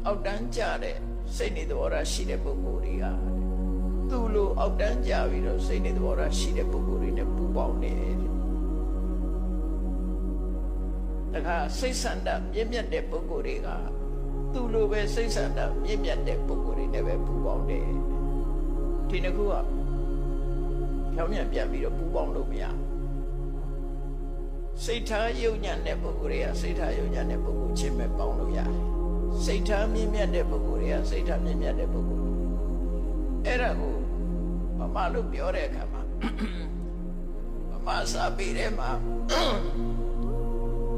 အောက်တန်းကြတဲ့စိတ်နေသဘောထားရှိတဲ့ပုဂ္ဂိုလ်တွေကသူ့လိုအောက်တန်းကြပြီးတော့စိတ်နေသဘောထားရှိတဲ့ပုဂ္ဂိုလ်တွေနဲ့ပူးပေါင်းနေတယ်ဒါကစိတ်ဆန္ဒမြင့်မြတ်တဲ့ပုဂ္ဂိုလ်တွေကသူ့လိုပဲစိတ်ဆန္ဒမြင့်မြတ်တဲ့ပုဂ္ဂိုလ်တွေနဲ့ပဲပူးပေါင်းတယ်ဒီနှစ်ခုကဖြောင်းပြန်ပြန်ပြီးတော့ပူးပေါင်းလို့မရစိတ်ထားယုံညံ့တဲ့ပုဂ္ဂိုလ်တွေကစိတ်ထားယုံညံ့တဲ့ပုဂ္ဂိုလ်ချင်းပဲပေါင်းလို့ရတယ်စိတ်ထားမြင့်မြတ်တဲ့ပုဂ္ဂိုလ်တွေကစိတ်ထားမြင့်မြတ်တဲ့ပုဂ္ဂိုလ်အဲ့ဒါကိုမမလို့ပြောတဲ့အခါမှာမမစာပေထဲမှာ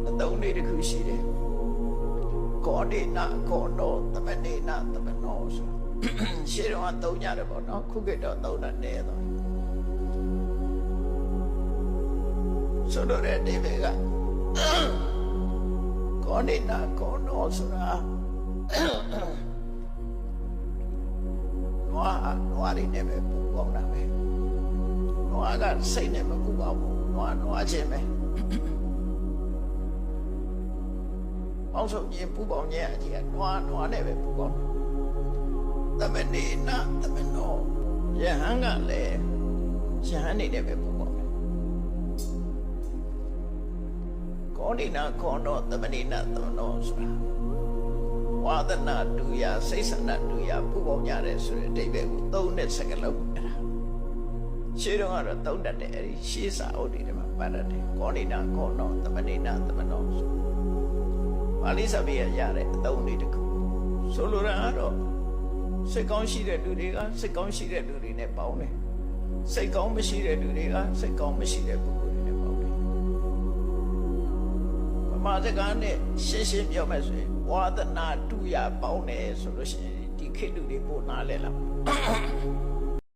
အသုံးလေးတစ်ခုရှိတယ်ကောဒေနာကောနောသမနေနာသမနောဆိုရှေးတော့သုံးကြတယ်ပေါ့နော်ခုခေတ်တော့သုံးတာနည်းတော့ဆိုတော့တဲ့ဒီဘေကကောဒေနာကောနောဆိုတာနွားရင်းနဲ့ပဲပူပေါင်းတာပဲနွားကစိတ်နဲ့မပူပေါင်းဘူးနွားချင်းပဲပေါင်းစုံခြင်းပူပေါင်းခြင်းအကြီးကနွားနဲ့ပဲပူပေါင်းသမနေနာသမနောယဟန်ကလည်းယဟန်နေနဲ့ပဲပူပေါင်းတယ်ကောဏိနာခောနောသမနေနာသမနောဆိုတာဝါဒနာတူရစိတ်ဆန္ဒတူရပူပေါင်းကြတယ်ဆိုတဲ့အဓိပ္ပာယ်ကိုသုံးတဲ့စကားလုံးအဲ့ဒါရှင်းတော့ကတော့သုံးတတ်တယ်အဲ့ဒီရှေးစာအုပ်တွေထဲမှာပတ်တတ်တယ်ကောဏိနာခောနောသမနေနာသမနောဆိုပါဠိစာပေရရတဲ့အသုံးလေးတစ်ခုဆိုလိုတာကတော့စိတ်ကောင်းရှိတဲ့လူတွေကစိတ်ကောင်းရှိတဲ့လူတွေနဲ့ပေါင်းတယ်စိတ်ကောင်းမရှိတဲ့လူတွေကစိတ်ကောင်းမရှိတဲ့ပုဂ္ဂိုလ်တွေနဲ့ပေါင်းတယ်ဗမာစကားနဲ့ရှင်းရှင်းပြောမယ်ဆိုရင်ဝါဒနာတူရပေါင်းတယ်ဆိုလို့ရှိရင်ဒီခေတ်လူတွေပို့နားလဲလား